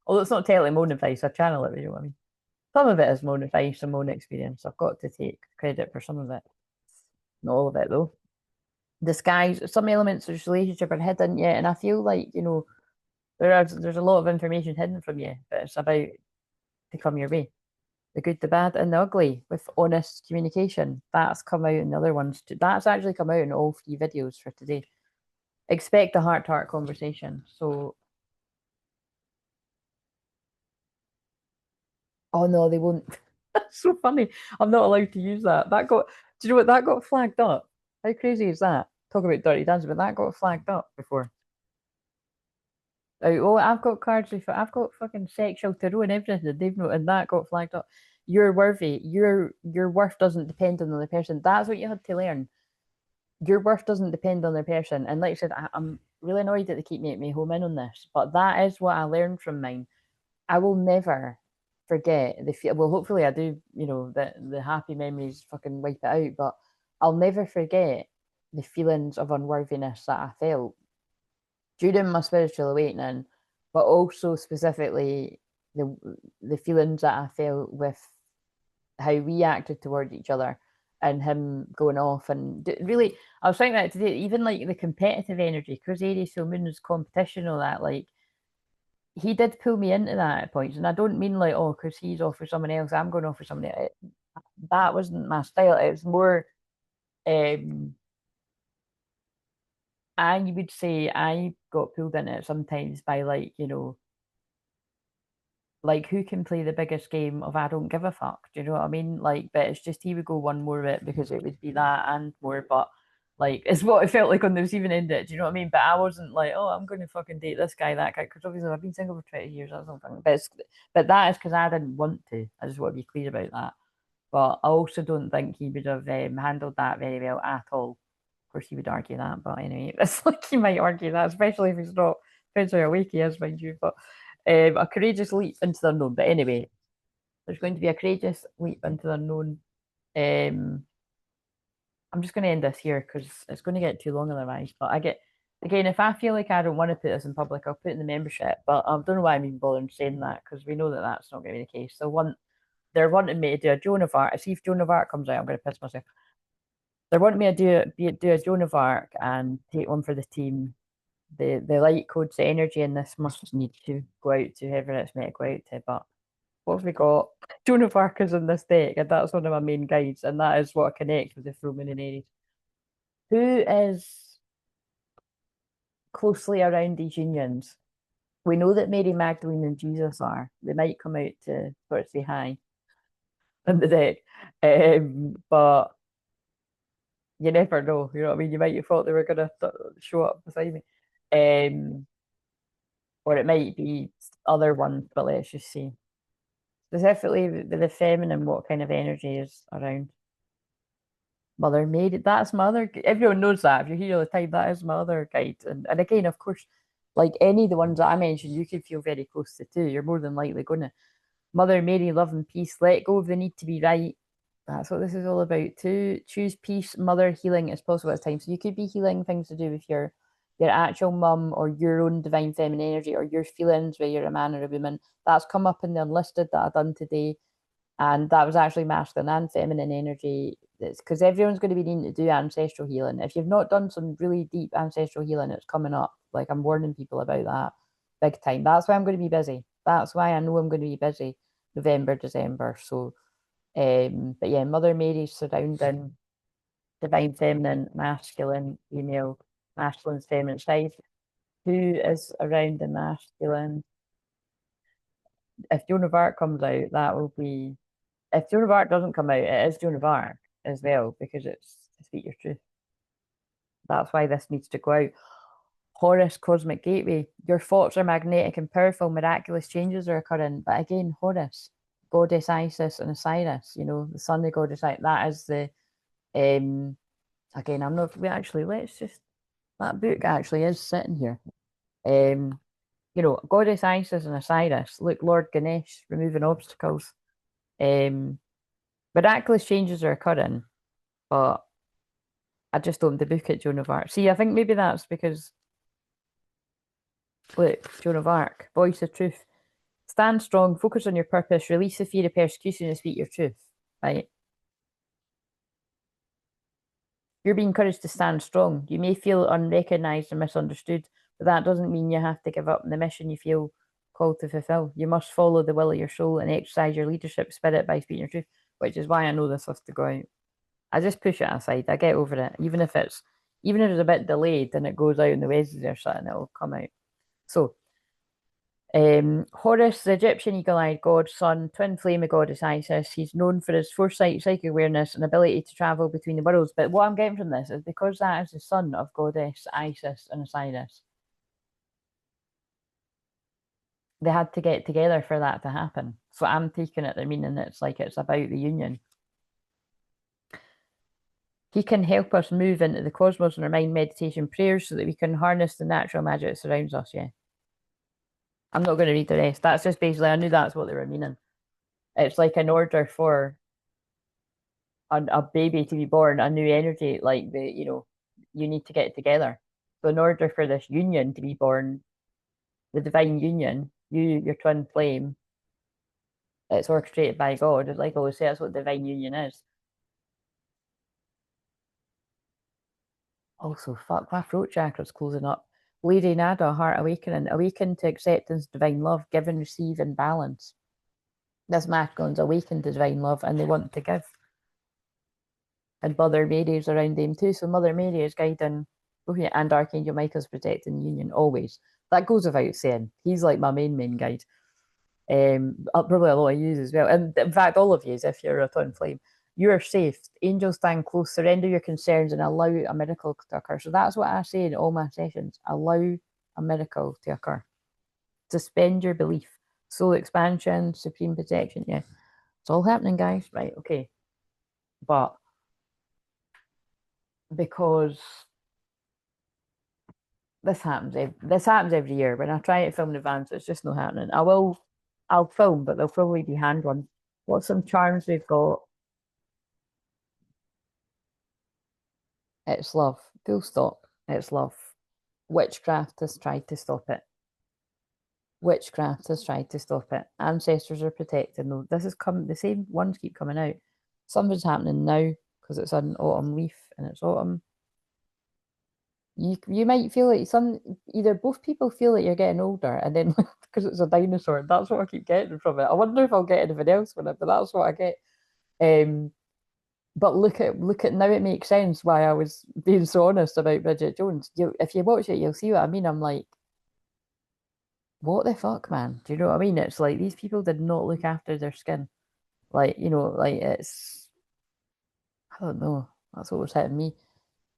A: Although it's not totally my own advice, I channel it, you know what I mean? Some of it is my own advice and my own experience. I've got to take credit for some of it. Not all of it, though. Disguise, some elements of this relationship are hidden yet, and I feel like, there's a lot of information hidden from you, but it's about to come your way. The good, the bad, and the ugly with honest communication. That's come out in the other ones too. That's actually come out in all 3 videos for today. Expect a heart-to-heart conversation. So, oh no, they won't. That's so funny. I'm not allowed to use that. Do you know what? That got flagged up. How crazy is that? Talk about dirty dancing, but that got flagged up before. Oh, I've got cards. I've got fucking sexual tarot and everything. They've not, and that got flagged up. You're worthy. Your worth doesn't depend on the other person. That's what you had to learn. Your worth doesn't depend on the person. And like I said, I'm really annoyed that they keep making me home in on this, but that is what I learned from mine. I will never forget the feel. Well, hopefully I do. You know, the happy memories fucking wipe it out, but I'll never forget the feelings of unworthiness that I felt during my spiritual awakening, but also specifically the the feelings that I felt with how we acted toward each other and him going off and really I was thinking that today, even like the competitive energy, because Aries so moon is competition, all that, like he did pull me into that at points. And I don't mean like, oh, because he's off for someone else, I'm going off for somebody else. That wasn't my style. It was more um I would say I got pulled in it sometimes by like, you know, like who can play the biggest game of I don't give a fuck? Do you know what I mean? Like, but it's just he would go one more bit because it would be that and more, but like it's what it felt like on the receiving end of it. Do you know what I mean? But I wasn't like, oh, I'm going to fucking date this guy, that guy, because obviously I've been single for 20 years. That's something, but that is because I didn't want to. I just want to be clear about that. But I also don't think he would have handled that very well at all. Of course, he would argue that, but anyway, it's like he might argue that, especially if he's not depends how awake he is, mind you. But a courageous leap into the unknown. But anyway, there's going to be a courageous leap into the unknown. Um, I'm just going to end this here because it's going to get too long otherwise. But I get again, if I feel like I don't want to put this in public, I'll put it in the membership. But I don't know why I'm even bothering saying that because we know that that's not going to be the case. So they're wanting me to do a Joan of Arc. See if Joan of Arc comes out, I'm going to piss myself. They're wanting me to do a Joan of Arc and take one for the team. The light codes, the energy in this must need to go out to whoever it's meant to go out to. But what have we got? Joan of Arc is in this deck, and that's one of my main guides, and that is what I connect with the full moon in Aries. Who is closely around these unions? We know that Mary Magdalene and Jesus are. They might come out to sort of say hi in the deck. But you never know. You know what I mean? You might have thought they were going to show up beside me. Um, or it might be other ones, but let's just see. Specifically, the feminine, what kind of energy is around? Mother Mary. That's my other. Everyone knows that. If you're here all the time, that is my other guide. And again, of course, like any of the ones that I mentioned, you could feel very close to too. You're more than likely going to. Mother Mary, love and peace. Let go of the need to be right. That's what this is all about too. Choose peace, mother, healing as possible at times. So you could be healing things to do with your actual mum or your own divine feminine energy or your feelings, whether you're a man or a woman. That's come up in the unlisted that I've done today. And that was actually masculine and feminine energy. It's because everyone's going to be needing to do ancestral healing. If you've not done some really deep ancestral healing, it's coming up. Like I'm warning people about that big time. That's why I'm going to be busy. That's why I know I'm going to be busy November, December. So but yeah, Mother Mary's surrounding divine feminine, masculine, female, masculine, feminine side. Who is around the masculine? If Joan of Arc comes out, that will be. If Joan of Arc doesn't come out, it is Joan of Arc as well because it's to speak your truth. That's why this needs to go out. Horus Cosmic Gateway. Your thoughts are magnetic and powerful. Miraculous changes are occurring. But again, Horus, Goddess Isis and Osiris. You know the Sun, the Goddess. That is the again. I'm not. We actually let's just that book actually is sitting here. Um, you know, Goddess Isis and Osiris. Look, Lord Ganesh removing obstacles. Um, Miraculous changes are occurring, but I just opened the book at Joan of Arc. See, I think maybe that's because look, Joan of Arc, voice of truth. Stand strong, focus on your purpose, release the fear of persecution and speak your truth. Right? You're being encouraged to stand strong. You may feel unrecognized and misunderstood, but that doesn't mean you have to give up the mission you feel called to fulfill. You must follow the will of your soul and exercise your leadership spirit by speaking your truth, which is why I know this has to go out. I just push it aside. I get over it. Even if it's a bit delayed and it goes out on the Wednesday or something, it'll come out. So Horus, the Egyptian eagle-eyed god, son, twin flame of goddess Isis. He's known for his foresight, psychic awareness, and ability to travel between the worlds. But what I'm getting from this is because that is the son of goddess Isis and Osiris, they had to get together for that to happen. So I'm taking it, I mean, and it's like it's about the union. He can help us move into the cosmos in our mind meditation prayers so that we can harness the natural magic that surrounds us. Yeah. I'm not going to read the rest. That's just basically, I knew that's what they were meaning. It's like in order for a baby to be born, a new energy, like you need to get it together. So in order for this union to be born, the divine union, your twin flame, it's orchestrated by God. Like I always say, that's what divine union is. Also, fuck, my throat chakra's closing up. Lady Nada, heart awakening, awaken to acceptance, divine love, give and receive in balance. This masculine's awakened to divine love and they want to give. And Mother Mary is around them too. So Mother Mary is guiding, and Archangel Michael's protecting the union always. That goes without saying. He's like my main guide. Probably a lot of you as well. And in fact, all of you, if you're a twin flame, you are safe. Angels stand close, surrender your concerns and allow a miracle to occur. So that's what I say in all my sessions. Allow a miracle to occur. Suspend your belief. Soul expansion, supreme protection. Yeah. It's all happening, guys. Right, okay. But because this happens every year. When I try to film in advance, it's just not happening. I'll film, but they'll probably be hand run. What's some charms we've got? It's love. Full stop. It's love. Witchcraft has tried to stop it. Witchcraft has tried to stop it. Ancestors are protecting them. This is coming. The same ones keep coming out. Something's happening now because it's an autumn leaf and it's autumn. You might feel like either both people feel like you're getting older, and then because it's a dinosaur, that's what I keep getting from it. I wonder if I'll get anything else from it, but that's what I get. But look at now, it makes sense why I was being so honest about Bridget Jones. If you watch it, you'll see what I mean. I'm like, what the fuck, man? Do you know what I mean? It's like these people did not look after their skin. Like, like I don't know. That's what was hitting me.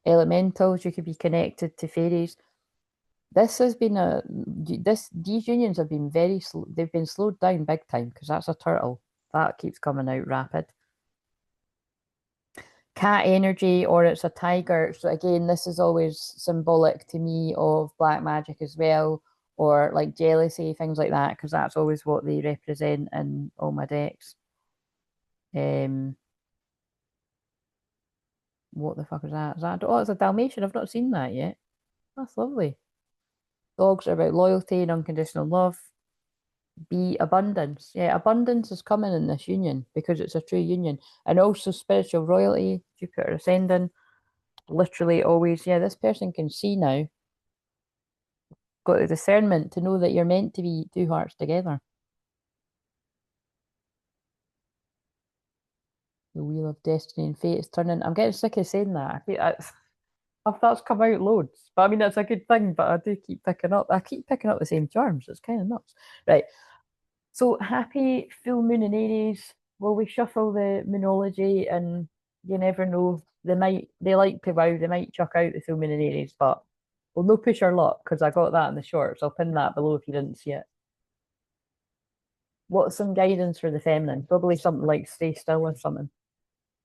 A: Elementals, you could be connected to fairies. This has been these unions have been very slow. They've been slowed down big time because that's a turtle that keeps coming out rapid. Cat energy, or it's a tiger. So again, this is always symbolic to me of black magic as well, or like jealousy, things like that, because that's always what they represent in all my decks. What the fuck is that? It's a Dalmatian. I've not seen that yet. That's lovely. Dogs are about loyalty and unconditional love. Be abundance. Yeah, abundance is coming in this union because it's a true union. And also spiritual royalty, Jupiter ascending. Literally always, yeah, this person can see now, got the discernment to know that you're meant to be two hearts together. The wheel of destiny and fate is turning. I'm getting sick of saying that. I feel that's come out loads. But I mean, that's a good thing, but I do keep picking up. I keep picking up the same charms. It's kind of nuts. Right. So happy full moon in Aries. Will we shuffle the moonology? And you never know. They like to wow, they might chuck out the full moon in Aries, but we'll no push our luck because I got that in the shorts. I'll pin that below if you didn't see it. What's some guidance for the feminine? Probably something like stay still or something.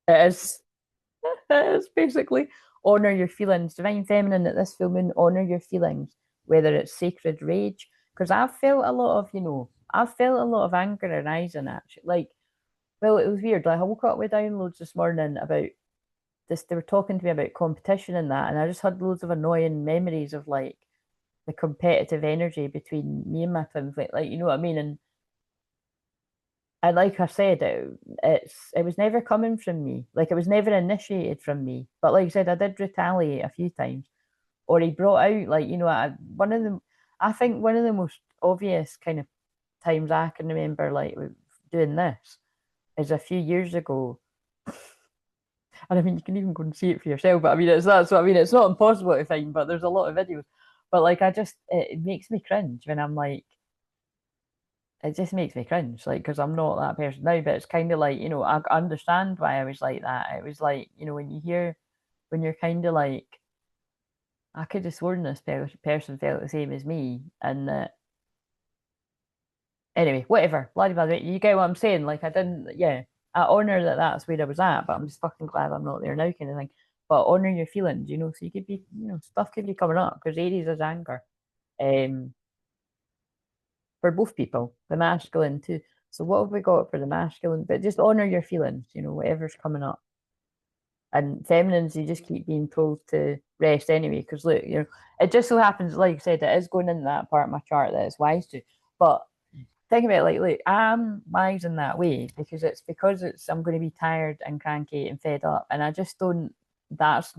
A: It is. It is basically honor your feelings. Divine feminine at this full moon, honor your feelings, whether it's sacred rage. Because I've felt a lot of anger arising actually. Like, well, it was weird. Like I woke up with downloads this morning about this. They were talking to me about competition and that, and I just had loads of annoying memories of like the competitive energy between me and my twins. Like you know what I mean? And like I said, it was never coming from me. Like it was never initiated from me. But like I said, I did retaliate a few times. Or he brought out like, one of them I think one of the most obvious kind of times I can remember like doing this is a few years ago. And I mean you can even go and see it for yourself, but I mean that's what I mean. It's not impossible to find, but there's a lot of videos. But like it makes me cringe when I'm like it just makes me cringe, like, because I'm not that person now. But it's kind of like, I understand why I was like that. It was like, when you hear, when you're kind of like, I could have sworn this person felt the same as me, and that Anyway, whatever. Bloody blah, you get what I'm saying? Like I didn't, yeah. I honor that that's where I was at, but I'm just fucking glad I'm not there now, kind of thing. But honor your feelings, you know. So you could be, you know, stuff could be coming up because Aries is anger, um, for both people, the masculine too. So what have we got for the masculine? But just honor your feelings, you know, whatever's coming up. And feminines, you just keep being told to rest anyway. Because look, you know, it just so happens, like I said, it is going in that part of my chart that it's wise to. But think about it like, look, I'm wise in that way because it's I'm going to be tired and cranky and fed up, and I just don't. That's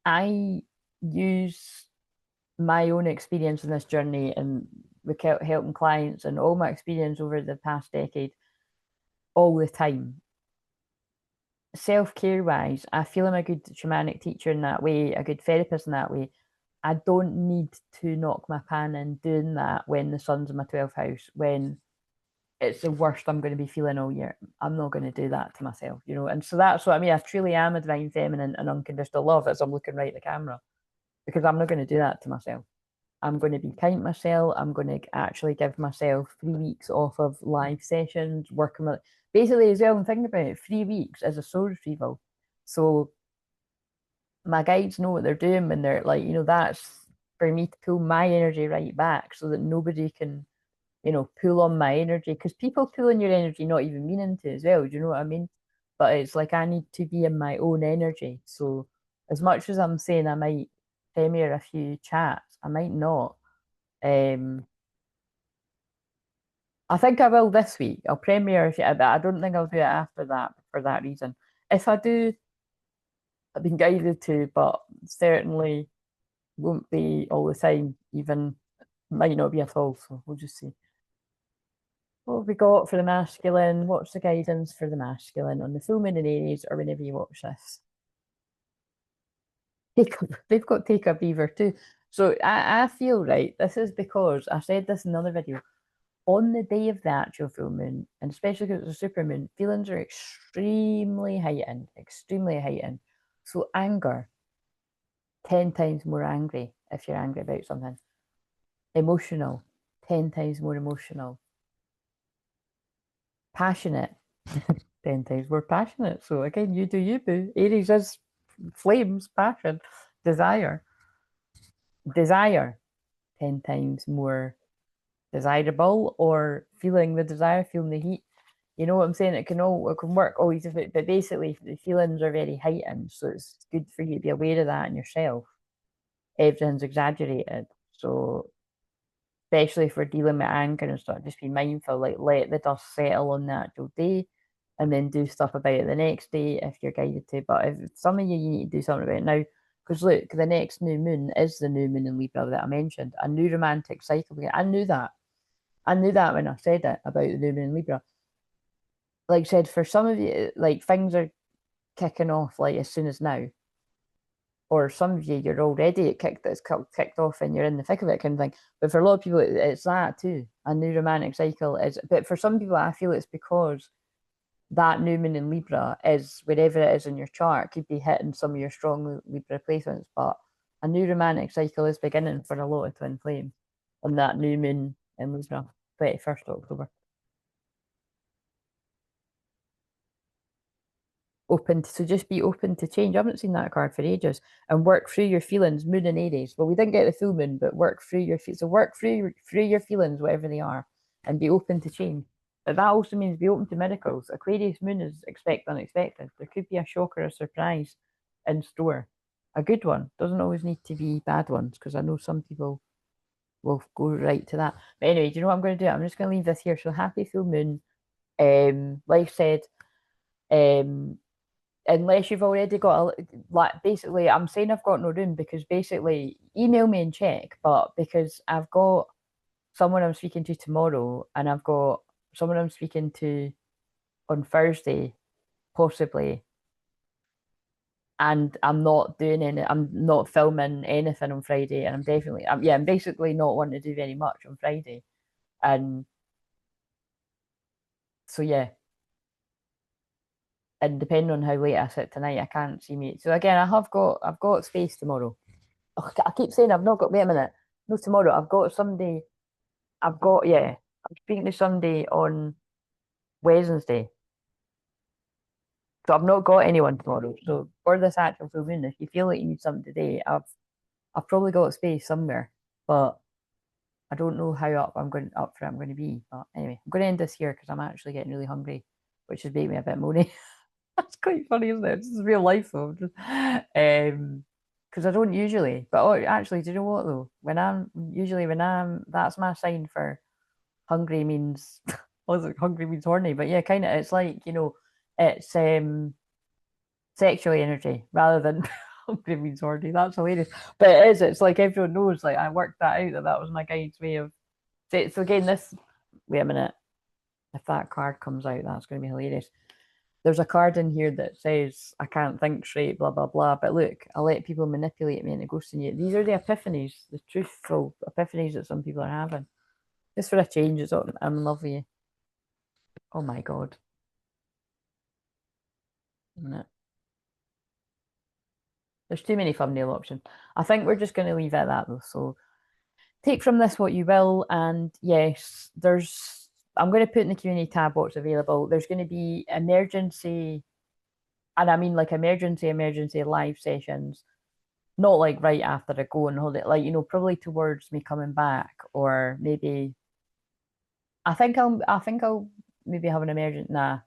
A: I use my own experience in this journey and with helping clients and all my experience over the past decade all the time. Self-care wise, I feel I'm a good shamanic teacher in that way, a good therapist in that way. I don't need to knock my pan in doing that when the sun's in my 12th house, when it's the worst I'm going to be feeling all year. I'm not going to do that to myself, you know. And so that's what I mean. I truly am a divine feminine and unconditional love as I'm looking right at the camera because I'm not going to do that to myself. I'm going to be kind to myself. I'm going to actually give myself 3 weeks off of live sessions, working with basically as well. And thinking about it, 3 weeks is a soul retrieval. So my guides know what they're doing when they're like, you know, that's for me to pull my energy right back so that nobody can, you know, pull on my energy because people pull on your energy not even meaning to as well. Do you know what I mean? But it's like I need to be in my own energy. So as much as I'm saying I might premiere a few chats, I might not. Um, I think I will this week. I'll premiere, but I don't think I'll do it after that for that reason. If I do, I've been guided to, but certainly won't be all the time. Even might not be at all. So we'll just see. What have we got for the masculine? What's the guidance for the masculine on the full moon in Aries or whenever you watch this? They've got take a beaver too. So I feel right. This is because I said this in another video. On the day of the actual full moon, and especially because it's a super moon, feelings are extremely heightened, extremely heightened. So anger, 10 times more angry if you're angry about something. Emotional, 10 times more emotional. Passionate, 10 times more passionate. So again, you do you, boo. Aries is flames, passion, desire. Desire, 10 times more desirable or feeling the desire, feeling the heat. You know what I'm saying? It can work all these different, but basically the feelings are very heightened. So it's good for you to be aware of that in yourself. Everything's exaggerated. So especially if we're dealing with anger and stuff, just be mindful, like let the dust settle on the actual day and then do stuff about it the next day if you're guided to. But if some of you need to do something about it now, because look, the next new moon is the new moon in Libra that I mentioned, a new romantic cycle. I knew that. I knew that when I said it about the new moon in Libra. Like I said, for some of you, like things are kicking off like as soon as now. Or some of you, you're already it's kicked off and you're in the thick of it kind of thing. But for a lot of people, it's that too. A new romantic cycle is, but for some people, I feel it's because that new moon in Libra is wherever it is in your chart. It could be hitting some of your strong Libra placements, but a new romantic cycle is beginning for a lot of twin flames on that new moon in Libra, 21st October. Open to, so just be open to change. I haven't seen that card for ages. And work through your feelings, moon and Aries. Well, we didn't get the full moon, but work through your feelings. So work through your feelings, whatever they are, and be open to change. But that also means be open to miracles. Aquarius moon is expect unexpected. There could be a shock or a surprise in store. A good one. Doesn't always need to be bad ones, because I know some people will go right to that. But anyway, do you know what I'm going to do? I'm just going to leave this here. So happy full moon. Like I said, um, unless you've already got a, like basically I'm saying I've got no room because basically email me and check, but because I've got someone I'm speaking to tomorrow and I've got someone I'm speaking to on Thursday, possibly, and I'm not doing any, I'm not filming anything on Friday, and I'm basically not wanting to do very much on Friday. And so yeah, and depending on how late I sit tonight, I can't see me. So again, I've got space tomorrow. Oh, I keep saying I've not got. Wait a minute. No, tomorrow I've got somebody. I've got, yeah. I'm speaking to somebody on Wednesday. So I've not got anyone tomorrow. So for this actual full moon, if you feel like you need something today, I've probably got space somewhere. But I don't know how up for it I'm going to be. But anyway, I'm going to end this here because I'm actually getting really hungry, which is making me a bit moany. That's quite funny, isn't it? This is real life though. Because I don't usually. But oh, actually, do you know what though? When I'm that's my sign for hungry means I was like hungry means horny, but yeah, kind of. It's like it's sexual energy rather than hungry means horny. That's hilarious, but it is. It's like everyone knows. Like I worked that out that was my guide's way of. So again, this. Wait a minute. If that card comes out, that's going to be hilarious. There's a card in here that says I can't think straight, blah blah blah. But look, I let people manipulate me into ghosting you. These are the epiphanies, the truthful epiphanies that some people are having. Just for a change, I'm in love with you. Oh my god. There's too many thumbnail options. I think we're just going to leave it at that though. So take from this what you will. And yes, I'm going to put in the Q&A tab what's available. There's going to be emergency, and I mean like emergency live sessions, not like right after I go and hold it, like, probably towards me coming back, or maybe, I think I'll maybe have an emergent, nah.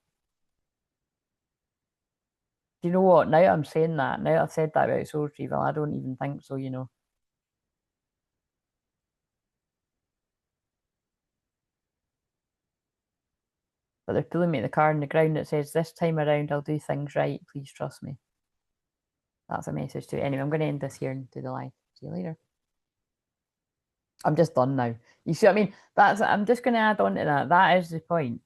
A: Do you know what? Now I'm saying that, now I've said that about soul retrieval, I don't even think so. But they're pulling me at the car in the ground that says, "This time around, I'll do things right. Please trust me." That's a message to you. Anyway, I'm going to end this here and do the live. See you later. I'm just done now. You see what I mean? I'm just going to add on to that. That is the point.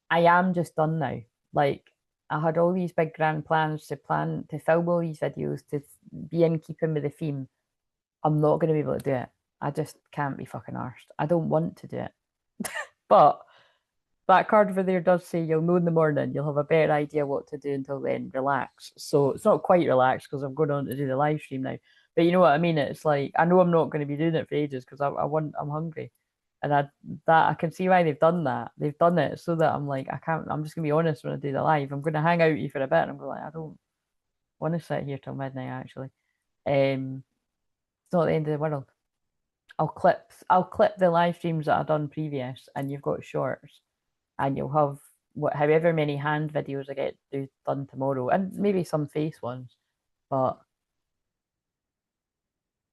A: I am just done now. Like, I had all these big grand plans to film all these videos, to be in keeping with the theme. I'm not going to be able to do it. I just can't be fucking arsed. I don't want to do it. But that card over there does say you'll know in the morning, you'll have a better idea what to do until then. Relax. So it's not quite relaxed because I'm going on to do the live stream now. But you know what I mean? It's like I know I'm not going to be doing it for ages because I'm hungry. And I can see why they've done that. They've done it so that I'm like, I can't, I'm just gonna be honest when I do the live. I'm gonna hang out with you for a bit and I'm going like, I don't want to sit here till midnight actually. It's not the end of the world. I'll clip the live streams that I've done previous, and you've got shorts, and you'll have however many hand videos I get done tomorrow, and maybe some face ones, but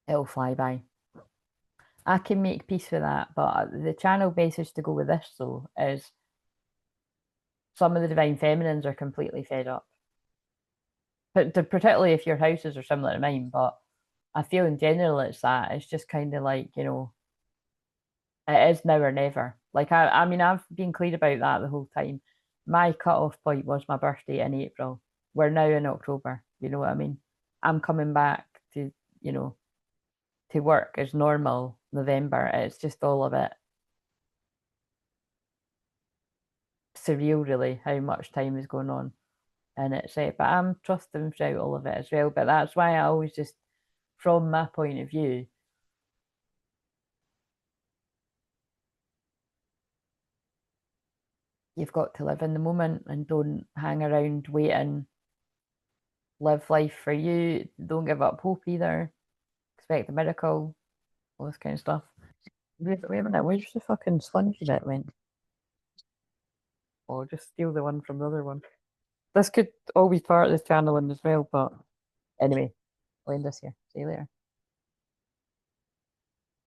A: it'll fly by. I can make peace with that, but the channel basis to go with this though is some of the divine feminines are completely fed up. But particularly if your houses are similar to mine, but I feel in general it's that. It's just kind of like, it is now or never. Like I mean, I've been clear about that the whole time. My cut-off point was my birthday in April. We're now in October. You know what I mean? I'm coming back to, you know, to work as normal November. It's just all a bit surreal, really, how much time is going on. And it's but I'm trusting throughout all of it as well. But that's why I always just, from my point of view, you've got to live in the moment and don't hang around waiting. Live life for you. Don't give up hope either. Expect a miracle. All this kind of stuff. Wait a minute, where's the fucking spongy bit went? Or just steal the one from the other one. This could all be part of this channeling as well, but anyway, I'll end this here. See you later.